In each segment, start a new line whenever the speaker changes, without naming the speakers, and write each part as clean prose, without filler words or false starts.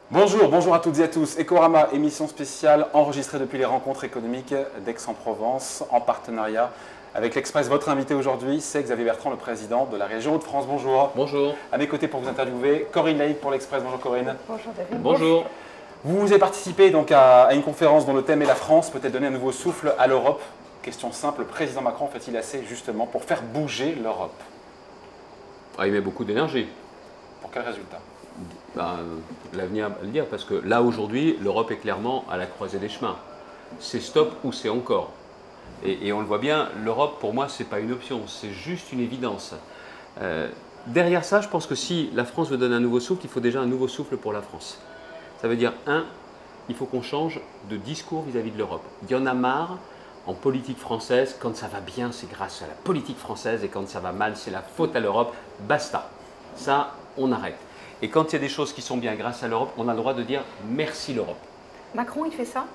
Bonjour, bonjour à toutes et à tous. Ecorama, émission spéciale enregistrée depuis les rencontres économiques d'Aix-en-Provence en partenariat avec l'Express. Votre invité aujourd'hui, c'est Xavier Bertrand, le président de la région Hauts-de-France. Bonjour.
Bonjour.
À mes côtés pour vous interviewer, Corinne Laïc pour l'Express. Bonjour Corinne.
Bonjour David.
Bonjour.
Vous avez participé donc à une conférence dont le thème est la France peut-elle donner un nouveau souffle à l'Europe. Question simple, le président Macron fait-il assez justement pour faire bouger l'Europe?
Il met beaucoup d'énergie.
Pour quel résultat?
L'avenir va le dire, parce que là aujourd'hui, l'Europe est clairement à la croisée des chemins. C'est stop ou c'est encore. Et on le voit bien, l'Europe pour moi, ce n'est pas une option, c'est juste une évidence. Derrière ça, je pense que si la France veut donner un nouveau souffle, il faut déjà un nouveau souffle pour la France. Ça veut dire, il faut qu'on change de discours vis-à-vis de l'Europe. Il y en a marre en politique française, quand ça va bien, c'est grâce à la politique française, et quand ça va mal, c'est la faute à l'Europe. Basta. Ça, on arrête. Et quand il y a des choses qui sont bien grâce à l'Europe, on a le droit de dire merci l'Europe.
Macron, il fait ça?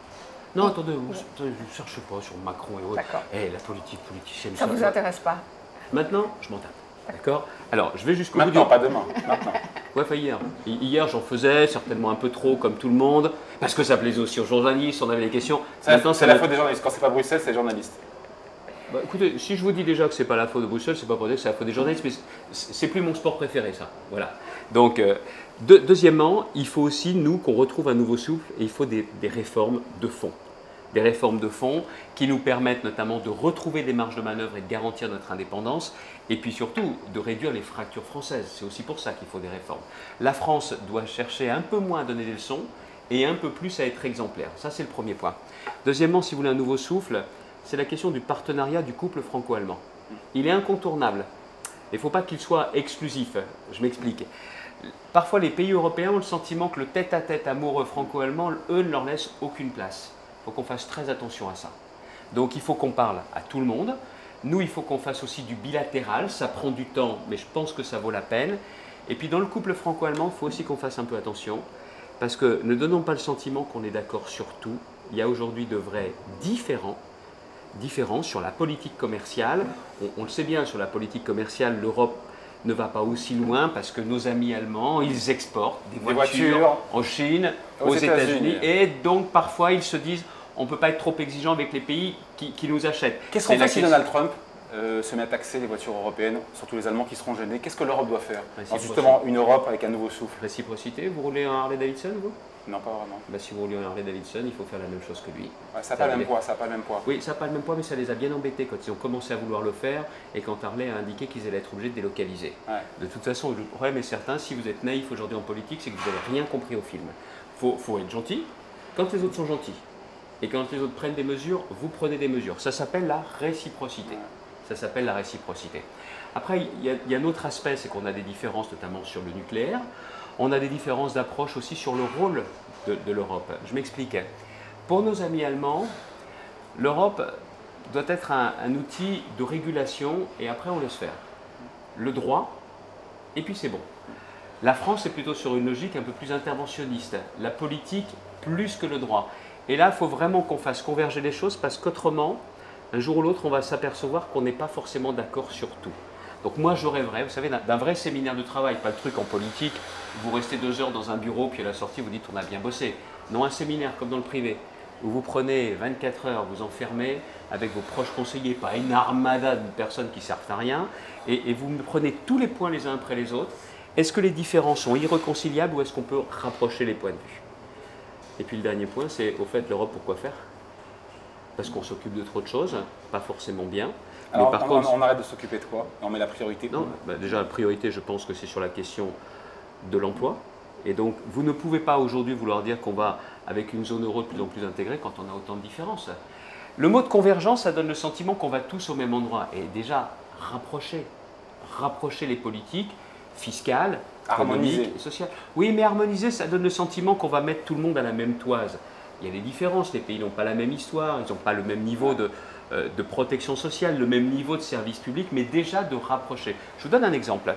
Non, attendez, je ne cherche pas sur Macron et autres.
D'accord.
La politique politicienne.
Ça ne vous intéresse pas?
Maintenant, je m'en tape. D'accord? Alors, je vais jusqu'au bout.
Maintenant, pas demain. Maintenant.
Ouais, enfin hier. Hier, j'en faisais certainement un peu trop, comme tout le monde, parce que ça plaisait aussi aux journalistes, on avait des questions.
Maintenant, c'est la faute des journalistes. Quand c'est pas Bruxelles, c'est les journalistes.
Bah, écoutez, si je vous dis déjà que c'est pas la faute de Bruxelles, c'est pas pour dire que c'est la faute des journalistes, mais c'est plus mon sport préféré, ça. Voilà. Donc, deuxièmement, il faut aussi, nous, qu'on retrouve un nouveau souffle, et il faut des réformes de fond. Des réformes de fond qui nous permettent notamment de retrouver des marges de manœuvre et de garantir notre indépendance, et puis surtout de réduire les fractures françaises. C'est aussi pour ça qu'il faut des réformes. La France doit chercher un peu moins à donner des leçons et un peu plus à être exemplaire. Ça, c'est le premier point. Deuxièmement, si vous voulez un nouveau souffle, c'est la question du partenariat du couple franco-allemand. Il est incontournable. Il ne faut pas qu'il soit exclusif. Je m'explique. Parfois, les pays européens ont le sentiment que le tête-à-tête amoureux franco-allemand, eux, ne leur laisse aucune place. Il faut qu'on fasse très attention à ça. Donc, il faut qu'on parle à tout le monde. Nous, il faut qu'on fasse aussi du bilatéral. Ça prend du temps, mais je pense que ça vaut la peine. Et puis, dans le couple franco-allemand, il faut aussi qu'on fasse un peu attention. Parce que ne donnons pas le sentiment qu'on est d'accord sur tout. Il y a aujourd'hui de vrais différends sur la politique commerciale. On le sait bien, sur la politique commerciale, l'Europe ne va pas aussi loin parce que nos amis allemands, ils exportent des voitures en Chine, aux États-Unis. Et donc, parfois, ils se disent, on ne peut pas être trop exigeant avec les pays qui nous achètent.
Qu'est-ce qu'on fait si Donald Trump se met à taxer les voitures européennes, surtout les Allemands qui seront gênés? Qu'est-ce que l'Europe doit faire? Justement, une Europe avec un nouveau souffle.
Réciprocité. Vous roulez un Harley-Davidson, vous?
Non, pas vraiment.
Si vous roulez un Harley-Davidson, il faut faire la même chose que lui.
Ouais, ça n'a pas le même poids, ça n'a pas le même poids.
Oui, ça n'a pas le même poids, mais ça les a bien embêtés quand ils ont commencé à vouloir le faire et quand Harley a indiqué qu'ils allaient être obligés de délocaliser. Ouais. De toute façon, le problème est certain, si vous êtes naïf aujourd'hui en politique, c'est que vous n'avez rien compris au film. Il faut être gentil quand les autres sont gentils. Et quand les autres prennent des mesures, vous prenez des mesures. Ça s'appelle la réciprocité. Ça s'appelle la réciprocité. Après, il y a un autre aspect, c'est qu'on a des différences, notamment sur le nucléaire. On a des différences d'approche aussi sur le rôle de l'Europe. Je m'explique. Pour nos amis allemands, l'Europe doit être un outil de régulation et après on laisse faire. Le droit, et puis c'est bon. La France est plutôt sur une logique un peu plus interventionniste. La politique plus que le droit. Et là, il faut vraiment qu'on fasse converger les choses parce qu'autrement, un jour ou l'autre, on va s'apercevoir qu'on n'est pas forcément d'accord sur tout. Donc moi, je rêverais, vous savez, d'un vrai séminaire de travail, pas le truc en politique, vous restez 2 heures dans un bureau, puis à la sortie, vous dites on a bien bossé. Non, un séminaire comme dans le privé, où vous prenez 24 heures, vous enfermez avec vos proches conseillers, pas une armada de personnes qui ne servent à rien, et vous prenez tous les points les uns après les autres. Est-ce que les différences sont irréconciliables ou est-ce qu'on peut rapprocher les points de vue? Et puis le dernier point, c'est au fait, l'Europe, pourquoi faire? Parce qu'on s'occupe de trop de choses, pas forcément bien.
Alors, mais par contre, on arrête de s'occuper de quoi? On met la priorité?
Non, déjà la priorité, je pense que c'est sur la question de l'emploi. Et donc, vous ne pouvez pas aujourd'hui vouloir dire qu'on va avec une zone euro de plus en plus intégrée quand on a autant de différences. Le mot de convergence, ça donne le sentiment qu'on va tous au même endroit. Et déjà, rapprocher les politiques fiscales, économiques et sociales. Oui, mais harmoniser, ça donne le sentiment qu'on va mettre tout le monde à la même toise. Il y a des différences, les pays n'ont pas la même histoire, ils n'ont pas le même niveau de protection sociale, le même niveau de service public, mais déjà de rapprocher. Je vous donne un exemple.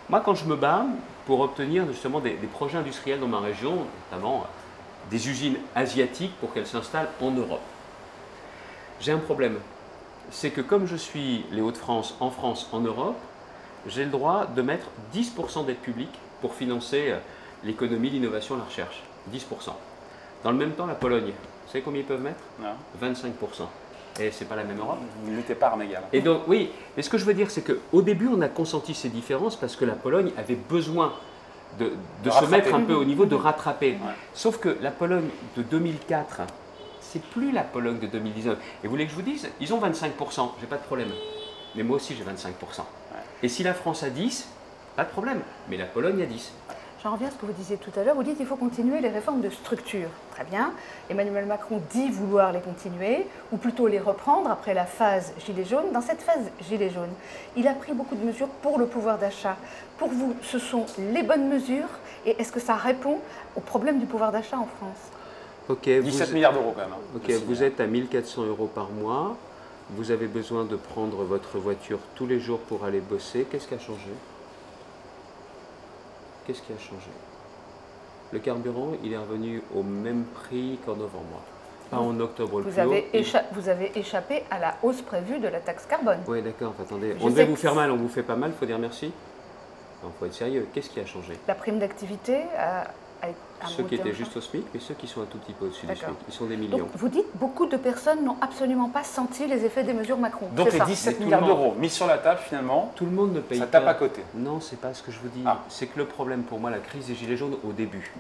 Moi, quand je me bats pour obtenir justement des projets industriels dans ma région, notamment des usines asiatiques pour qu'elles s'installent en Europe, j'ai un problème. c'est que comme je suis les Hauts-de-France, en France, en Europe, j'ai le droit de mettre 10% d'aide publique pour financer l'économie, l'innovation et la recherche. 10%. Dans le même temps, la Pologne, vous savez combien ils peuvent mettre? Non. 25%. Et ce n'est pas la même Europe.
Vous n'étiez pas armes égales.
Et donc, oui, mais ce que je veux dire, c'est qu'au début, on a consenti ces différences parce que la Pologne avait besoin de se mettre un peu au niveau, de rattraper. Ouais. Sauf que la Pologne de 2004, c'est plus la Pologne de 2019. Et vous voulez que je vous dise, ils ont 25%, j'ai pas de problème. Mais moi aussi, j'ai 25%. Ouais. Et si la France a 10, pas de problème. Mais la Pologne a 10.
J'en reviens à ce que vous disiez tout à l'heure. Vous dites qu'il faut continuer les réformes de structure. Très bien. Emmanuel Macron dit vouloir les continuer, ou plutôt les reprendre après la phase Gilets jaunes. Dans cette phase Gilets jaunes, il a pris beaucoup de mesures pour le pouvoir d'achat. Pour vous, ce sont les bonnes mesures? Et est-ce que ça répond au problème du pouvoir d'achat en France?
Okay,
17 milliards d'euros quand même. Hein,
ok, vous êtes à 1 400 € par mois. Vous avez besoin de prendre votre voiture tous les jours pour aller bosser. Qu'est-ce qui a changé? Qu'est-ce qui a changé? Le carburant, il est revenu au même prix qu'en novembre, pas en octobre.
Vous avez échappé à la hausse prévue de la taxe carbone.
Oui, d'accord, attendez. On devait vous faire mal, on vous fait pas mal, il faut dire merci. Il faut être sérieux. Qu'est-ce qui a changé?
La prime d'activité a
ceux qui étaient juste au SMIC, mais ceux qui sont un tout petit peu au-dessus du SMIC, ils sont des millions.
Donc, vous dites beaucoup de personnes n'ont absolument pas senti les effets des mesures Macron.
Donc les 17 milliards d'euros mis sur la table, finalement,
tout le monde ne paye
ça
pas.
tape à côté.
Non, c'est pas ce que je vous dis. C'est que le problème pour moi, la crise des Gilets jaunes au début,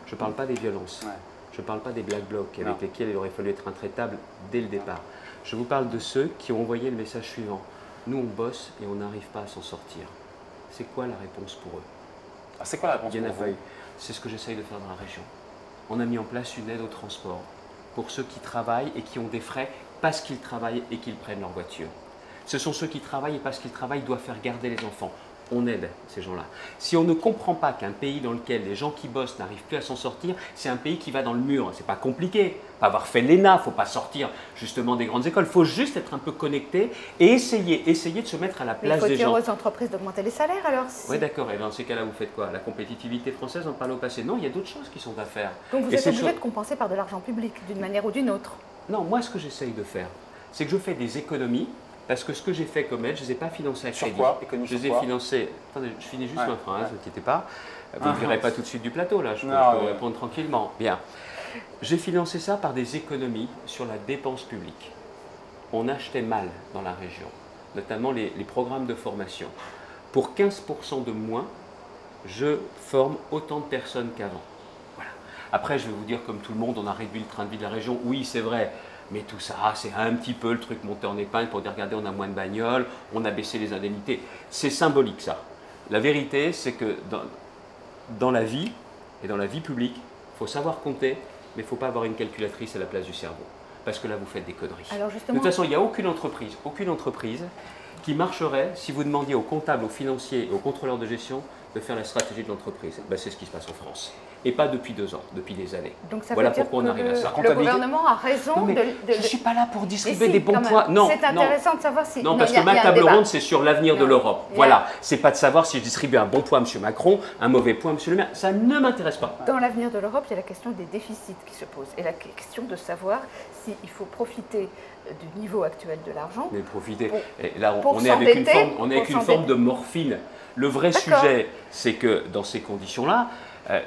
je ne parle pas des violences, je ne parle pas des black blocs avec lesquels il aurait fallu être intraitable dès le départ. Je vous parle de ceux qui ont envoyé le message suivant. Nous, on bosse et on n'arrive pas à s'en sortir. C'est quoi la réponse pour eux?
C'est quoi la réponse pour vous?
C'est ce que j'essaye de faire dans la région. On a mis en place une aide au transport pour ceux qui travaillent et qui ont des frais parce qu'ils travaillent et qu'ils prennent leur voiture. Ce sont ceux qui travaillent et parce qu'ils travaillent doivent faire garder les enfants. On aide ces gens-là. Si on ne comprend pas qu'un pays dans lequel les gens qui bossent n'arrivent plus à s'en sortir, c'est un pays qui va dans le mur. C'est pas compliqué. Pas avoir fait l'ENA, il ne faut pas sortir justement des grandes écoles. Il faut juste être un peu connecté et essayer de se mettre à la place des gens.
Il faut dire aux entreprises d'augmenter les salaires alors.
Oui, d'accord. Et dans ces cas-là, vous faites quoi? La compétitivité française, on parle au passé. Non, il y a d'autres choses qui sont à faire.
Donc vous êtes obligé de compenser par de l'argent public d'une manière ou d'une autre?
Non, moi ce que j'essaye de faire, c'est que je fais des économies. Parce que ce que j'ai fait comme aide, je ne les ai pas financés à crédit.
Sur quoi?
Je les ai financés. Attendez, je finis juste ma phrase, ne vous inquiétez pas. Vous ne verrez pas tout de suite du plateau, là. Je peux répondre tranquillement. Bien. J'ai financé ça par des économies sur la dépense publique. On achetait mal dans la région, notamment les programmes de formation. Pour 15% de moins, je forme autant de personnes qu'avant. Voilà. Après, je vais vous dire, comme tout le monde, on a réduit le train de vie de la région. Oui, c'est vrai. Mais tout ça, c'est un petit peu le truc monté en épingle pour dire, regardez, on a moins de bagnoles, on a baissé les indemnités. C'est symbolique, ça. La vérité, c'est que dans la vie, et dans la vie publique, il faut savoir compter, mais il ne faut pas avoir une calculatrice à la place du cerveau. Parce que là, vous faites des conneries.
Alors justement,
de toute façon, il n'y a aucune entreprise qui marcherait si vous demandiez aux comptables, aux financiers et aux contrôleurs de gestion de faire la stratégie de l'entreprise. Ben, c'est ce qui se passe en France. Et pas depuis 2 ans, depuis des années.
Donc ça
voilà
veut dire
pourquoi on arrive à ça.
Le gouvernement a raison
non, je ne suis pas là pour distribuer des bons points.
Non, c'est intéressant de savoir si...
Non, parce que ma table ronde, c'est sur l'avenir de l'Europe. Voilà. C'est pas de savoir si je distribue un bon point à M. Macron, un mauvais point à M. Le Maire. Ça ne m'intéresse pas.
Dans l'avenir de l'Europe, il y a la question des déficits qui se pose. Et la question de savoir s'il faut profiter du niveau actuel de l'argent.
Mais profiter. Et là, on est avec une forme de morphine. Le vrai sujet, c'est que dans ces conditions-là,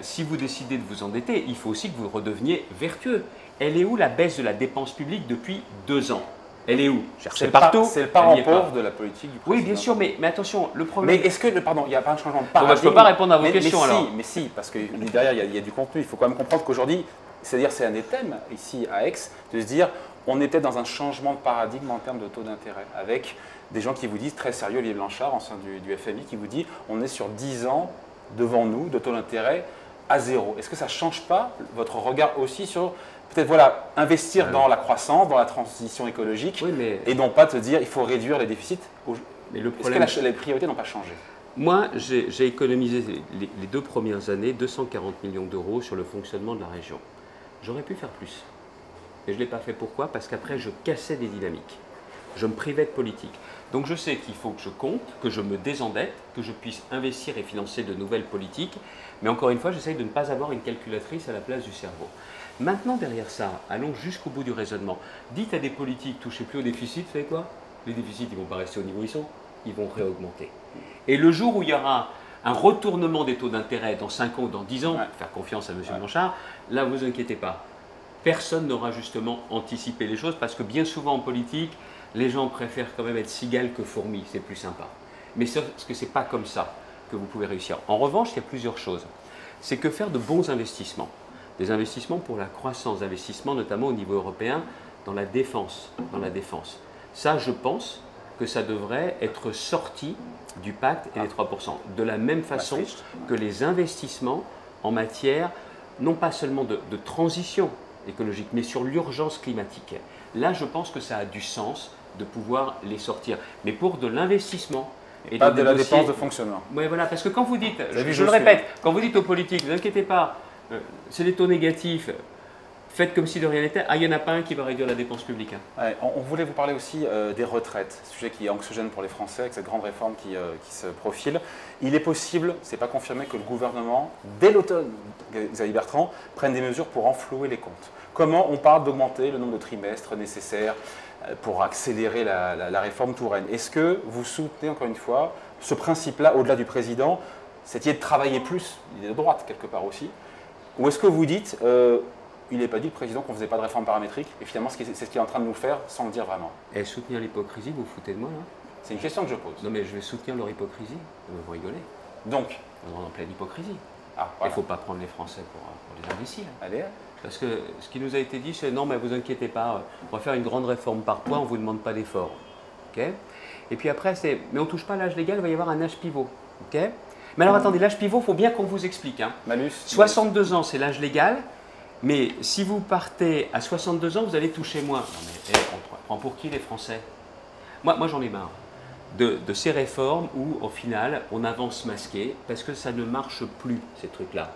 si vous décidez de vous endetter, il faut aussi que vous redeveniez vertueux. Elle est où la baisse de la dépense publique depuis 2 ans? Elle est où?
C'est partout. C'est le parent pauvre de la politique du président.
Oui, bien sûr, mais attention, le problème…
Mais est-ce que, pardon, il n'y a pas un changement de paradigme?
Je ne peux pas répondre à vos questions alors.
Mais si, parce que derrière, il y a du contenu. Il faut quand même comprendre qu'aujourd'hui, c'est-à-dire c'est un des thèmes ici à Aix, de se dire, on est peut-être dans un changement de paradigme en termes de taux d'intérêt, avec des gens qui vous disent, très sérieux, Olivier Blanchard, ancien du FMI, qui vous dit, on est sur 10 ans devant nous de taux d'intérêt à 0. Est-ce que ça ne change pas votre regard aussi sur peut-être investir dans la croissance, dans la transition écologique, et non pas te dire il faut réduire les déficits? Est-ce que les priorités n'ont pas changé?
Moi, j'ai économisé les 2 premières années 240 millions d'euros sur le fonctionnement de la région. J'aurais pu faire plus. Et je ne l'ai pas fait. Pourquoi? Parce qu'après, je cassais des dynamiques. Je me privais de politique. Donc je sais qu'il faut que je compte, que je me désendette, que je puisse investir et financer de nouvelles politiques. Mais encore une fois, j'essaye de ne pas avoir une calculatrice à la place du cerveau. Maintenant, derrière ça, allons jusqu'au bout du raisonnement. Dites à des politiques, touchez plus au déficit, vous savez quoi? les déficits ne vont pas rester au niveau où ils sont, ils vont réaugmenter. Et le jour où il y aura un retournement des taux d'intérêt dans 5 ans ou dans 10 ans, faire confiance à M. Blanchard, là, vous inquiétez pas. Personne n'aura justement anticipé les choses parce que bien souvent en politique, les gens préfèrent quand même être cigales que fourmis, c'est plus sympa. Mais parce que ce n'est pas comme ça que vous pouvez réussir. En revanche, il y a plusieurs choses. C'est que faire de bons investissements, des investissements pour la croissance, investissements notamment au niveau européen dans la défense. Ça, je pense que ça devrait être sorti du pacte et des 3%. De la même façon que les investissements en matière, non pas seulement de transition écologique, mais sur l'urgence climatique. Là, je pense que ça a du sens de pouvoir les sortir. Mais pour de l'investissement et
pas de la dépense de fonctionnement.
Oui, voilà, parce que quand vous dites, je le répète, quand vous dites aux politiques, ne vous inquiétez pas, c'est des taux négatifs, faites comme si de rien n'était. Ah, il n'y en a pas un qui va réduire la dépense publique. Hein.
Ouais, on voulait vous parler aussi des retraites, sujet qui est anxiogène pour les Français avec cette grande réforme qui se profile. Il est possible, ce n'est pas confirmé, que le gouvernement, dès l'automne, Xavier Bertrand, prenne des mesures pour renflouer les comptes. Comment on parle d'augmenter le nombre de trimestres nécessaires pour accélérer la réforme Touraine? Est-ce que vous soutenez, encore une fois, ce principe-là, au-delà du président, cette idée de travailler plus, il est de droite quelque part aussi, ou est-ce que vous dites, il n'est pas dit le président qu'on ne faisait pas de réforme paramétrique, et finalement c'est ce qu'il est en train de nous faire sans le dire vraiment?
Et soutenir l'hypocrisie, vous vous foutez de moi là?
C'est une question que je pose.
Non mais je vais soutenir leur hypocrisie, vous rigolez.
Donc
on est en pleine hypocrisie.
Voilà.
Il ne faut pas prendre les Français pour des imbéciles.
Allez.
Parce que ce qui nous a été dit, c'est non, mais vous inquiétez pas, on va faire une grande réforme par points, on ne vous demande pas d'effort. Okay, et puis après, c'est mais on ne touche pas à l'âge légal, il va y avoir un âge pivot. Okay, mais alors attendez, l'âge pivot, il faut bien qu'on vous explique. Hein.
Malus.
62 ans, c'est l'âge légal, mais si vous partez à 62 ans, vous allez toucher moins. Non, mais on prend pour qui les Français? Moi j'en ai marre de ces réformes où, au final, on avance masqué parce que ça ne marche plus, ces trucs-là.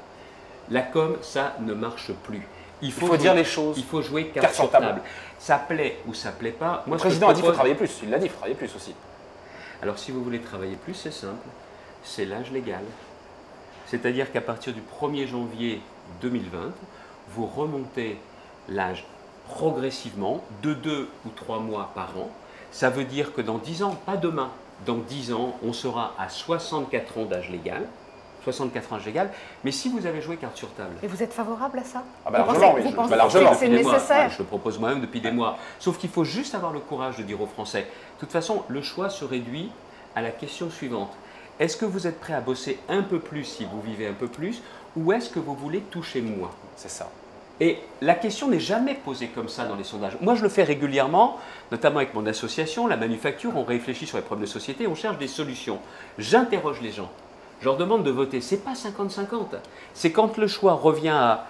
La com, ça ne marche plus. Il faut
dire les choses.
Il faut jouer carte sur table. Ça plaît ou ça plaît pas. Moi,
le président a dit qu'il faut travailler plus. Il l'a dit, il faut travailler plus aussi.
Alors, si vous voulez travailler plus, c'est simple. C'est l'âge légal. C'est-à-dire qu'à partir du 1er janvier 2020, vous remontez l'âge progressivement de 2 ou 3 mois par an. Ça veut dire que dans 10 ans, pas demain, dans 10 ans, on sera à 64 ans d'âge légal. 64 ans légal, mais si vous avez joué carte sur table.
Et vous êtes favorable à ça?
Largement, oui. Largement.
C'est nécessaire.
Je le propose moi-même depuis des mois. Sauf qu'il faut juste avoir le courage de dire aux Français. De toute façon, le choix se réduit à la question suivante. Est-ce que vous êtes prêt à bosser un peu plus si vous vivez un peu plus, ou est-ce que vous voulez toucher moins?
C'est ça.
Et la question n'est jamais posée comme ça dans les sondages. Moi, je le fais régulièrement, notamment avec mon association, la Manufacture. On réfléchit sur les problèmes de société, on cherche des solutions. J'interroge les gens. Je leur demande de voter. Ce n'est pas 50-50. C'est quand le choix revient à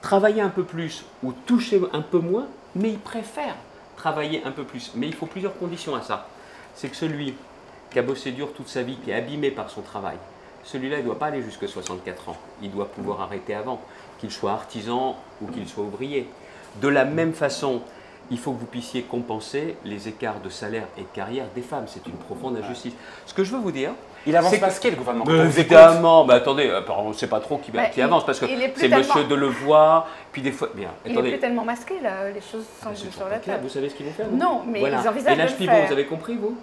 travailler un peu plus ou toucher un peu moins, mais ils préfèrent travailler un peu plus. Mais il faut plusieurs conditions à ça. C'est que celui qui a bossé dur toute sa vie, qui est abîmé par son travail, celui-là, il ne doit pas aller jusqu'à 64 ans. Il doit pouvoir arrêter avant, qu'il soit artisan ou qu'il soit ouvrier. De la même façon, il faut que vous puissiez compenser les écarts de salaire et de carrière des femmes. C'est une profonde injustice. Ce que je veux vous dire,
il avance masqué, le gouvernement.
Évidemment, mais attendez, on ne sait pas trop qui avance parce que c'est Monsieur Delevoye, puis des fois. Bien,
il n'est plus tellement masqué là, les choses semblent sur la table.
Vous savez ce qu'ils vont faire?
Non, mais voilà. Ils envisagent de le faire.
Vous avez compris, vous?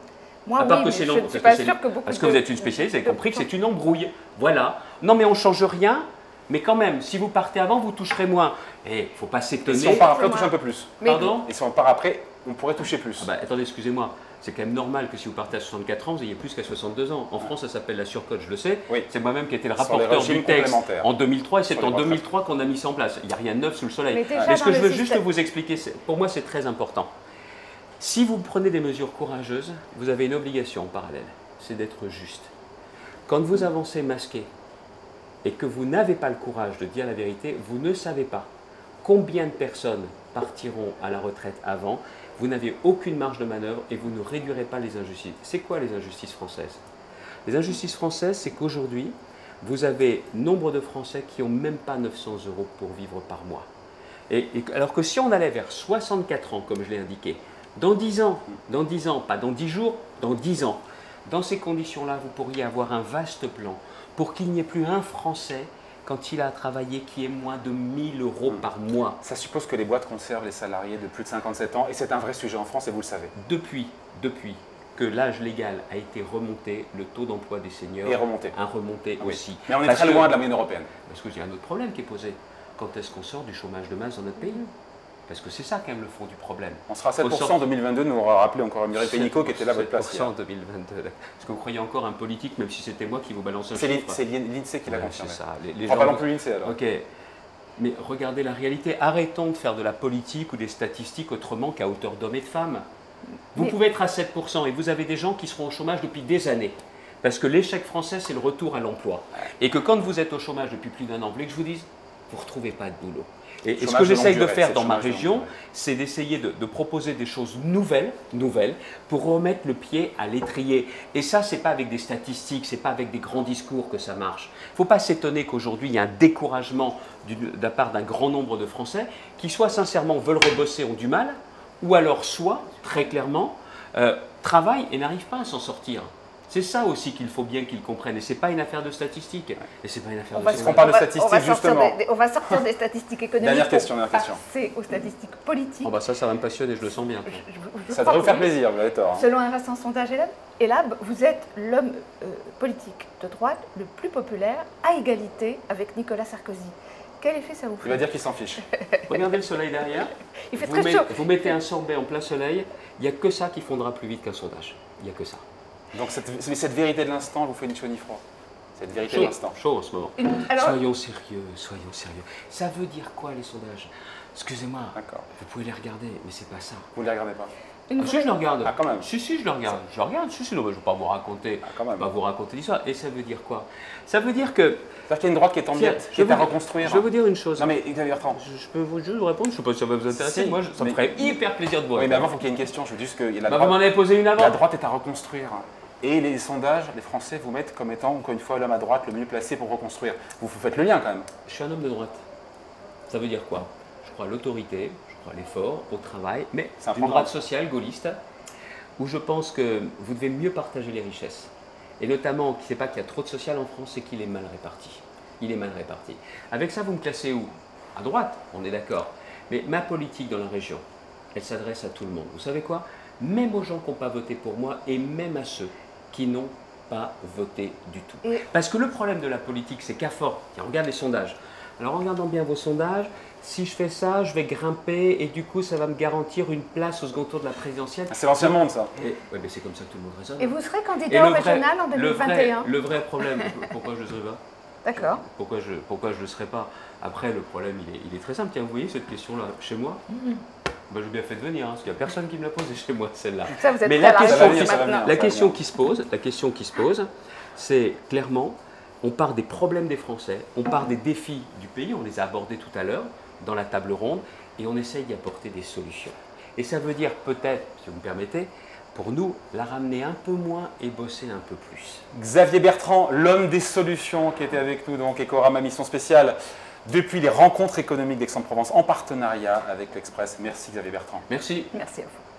Moi, oui, mais je ne suis pas sûre que beaucoup.
Parce que vous êtes une spécialiste, vous avez compris que c'est une embrouille. Voilà. Non, mais on ne change rien. Mais quand même, si vous partez avant, vous toucherez moins. Et il ne faut pas s'étonner.
Si on part après, on touche un peu plus.
Pardon?
Et si on part après, on pourrait toucher plus.
Attendez, excusez-moi. C'est quand même normal que si vous partez à 64 ans, vous ayez plus qu'à 62 ans. En France, ça s'appelle la surcote, je le sais.
Oui.
C'est moi-même qui ai été le rapporteur du texte en 2003 et c'est en 2003 qu'on a mis ça en place. Il n'y a rien de neuf sous le soleil. Mais ce que je veux juste vous expliquer, pour moi, c'est très important. Si vous prenez des mesures courageuses, vous avez une obligation en parallèle, c'est d'être juste. Quand vous avancez masqué et que vous n'avez pas le courage de dire la vérité, vous ne savez pas combien de personnes partiront à la retraite avant. Vous n'avez aucune marge de manœuvre et vous ne réduirez pas les injustices. C'est quoi les injustices françaises? Les injustices françaises, c'est qu'aujourd'hui, vous avez nombre de Français qui n'ont même pas 900 € pour vivre par mois. Alors que si on allait vers 64 ans, comme je l'ai indiqué, dans 10 ans, pas dans 10 jours, dans 10 ans, dans ces conditions-là, vous pourriez avoir un vaste plan pour qu'il n'y ait plus un Français quand il a travaillé qui est moins de 1 000 € par mois.
Ça suppose que les boîtes conservent les salariés de plus de 57 ans et c'est un vrai sujet en France et vous le savez.
Depuis depuis que l'âge légal a été remonté, le taux d'emploi des seniors a remonté aussi.
Mais on est très loin de la moyenne européenne.
Parce que j'ai un autre problème qui est posé. Quand est-ce qu'on sort du chômage de masse dans notre pays? Parce que c'est ça quand même le fond du problème.
On sera à 7% en 2022, nous aura rappelé encore Mireille Pénicaud qui était là à votre place.
7% en 2022. Est-ce que vous croyez encore un politique, même si c'était moi qui vous balance un chiffre?
C'est l'INSEE qui l'a confirmé.
C'est ça.
On ne prend pas non plus l'INSEE alors.
Ok. Mais regardez la réalité. Arrêtons de faire de la politique ou des statistiques autrement qu'à hauteur d'hommes et de femmes. Vous pouvez être à 7% et vous avez des gens qui seront au chômage depuis des années. Parce que l'échec français, c'est le retour à l'emploi. Et que quand vous êtes au chômage depuis plus d'un an, vous voulez que je vous dise, vous ne retrouvez pas de boulot. Et ce que j'essaye de faire dans ma région, c'est d'essayer de proposer des choses nouvelles pour remettre le pied à l'étrier. Et ça, ce n'est pas avec des statistiques, ce n'est pas avec des grands discours que ça marche. Il ne faut pas s'étonner qu'aujourd'hui, il y a un découragement de la part d'un grand nombre de Français qui soit sincèrement veulent rebosser, ont du mal, ou alors soit, très clairement, travaillent et n'arrivent pas à s'en sortir. C'est ça aussi qu'il faut bien qu'ils comprennent. Et ce n'est pas une affaire de statistiques. Et c'est pas une affaire
Parce qu'on parle de statistiques, justement.
On va sortir des statistiques économiques.
Dernière question.
C'est aux statistiques politiques.
Oh bah ça va me passionner, je le sens bien.
Ça devrait vous faire plaisir, vous avez tort.
Selon un récent sondage ELAB, vous êtes l'homme politique de droite le plus populaire à égalité avec Nicolas Sarkozy. Quel effet ça vous fait?
Il va dire qu'il s'en fiche.
Regardez le soleil derrière.
Il fait très chaud.
Vous mettez un sorbet en plein soleil, il n'y a que ça qui fondra plus vite qu'un sondage. Il n'y a que ça.
Donc cette vérité de l'instant vous fait ni chaud ni froid. Cette vérité de l'instant.
Chaud en ce moment.
Alors,
soyons sérieux. Ça veut dire quoi les sondages? Excusez-moi, vous pouvez les regarder, mais c'est pas ça.
Vous ne les regardez pas?
Si, je le regarde.
Ah, quand même.
Si, je le regarde. Je regarde. Si, non, je ne vais pas vous raconter. Pas vous raconter l'histoire. Et ça veut dire quoi? Ça veut dire que.
C'est-à-dire qu'il y a une droite qui est en miettes, qui est à reconstruire.
Je vais vous dire une chose.
Non mais Xavier Bertrand.
Je peux vous juste vous répondre. Je ne sais pas si ça va vous intéresser. Si, moi, ça me ferait hyper plaisir de vous répondre.
Oui, mais avant, il faut qu'il y ait une question. Je veux juste que la
droite, vous m'en avez posé une avant.
La droite est à reconstruire. Et les sondages, les Français vous mettent comme étant, encore une fois, l'homme à droite le mieux placé pour reconstruire. Vous faites le lien quand même.
Je suis un homme de droite. Ça veut dire quoi? Je crois à l'autorité, je crois à l'effort, au travail, mais d'une droite sociale, gaulliste, où je pense que vous devez mieux partager les richesses. Et notamment, ce n'est pas qu'il y a trop de social en France, c'est qu'il est mal réparti. Il est mal réparti. Avec ça, vous me classez où? À droite, on est d'accord. Mais ma politique dans la région, elle s'adresse à tout le monde. Vous savez quoi? Même aux gens qui n'ont pas voté pour moi et même à ceux qui n'ont pas voté du tout. Parce que le problème de la politique, c'est qu'à force, regarde les sondages. Alors, en regardant bien vos sondages, si je fais ça, je vais grimper et du coup, ça va me garantir une place au second tour de la présidentielle.
C'est l'ancien monde, ça.
Oui, mais c'est comme ça que tout le monde raisonne.
Et vous serez candidat au régional en 2021?
Le vrai problème, pourquoi je ne serai pas?
D'accord.
Pourquoi je ne le serai pas? Après, le problème, il est très simple. Tiens, vous voyez cette question-là, chez moi bah, j'ai bien fait de venir, parce qu'il n'y a personne qui me l'a posée chez moi, celle-là.
Mais
la question qui se pose, c'est clairement, on part des problèmes des Français, on part des défis du pays, on les a abordés tout à l'heure dans la table ronde, et on essaye d'y apporter des solutions. Et ça veut dire peut-être, si vous me permettez, pour nous, la ramener un peu moins et bosser un peu plus.
Xavier Bertrand, l'homme des solutions, qui était avec nous, donc Ecorama Mission Spéciale, depuis les rencontres économiques d'Aix-en-Provence, en partenariat avec l'Express. Merci Xavier Bertrand.
Merci.
Merci à vous.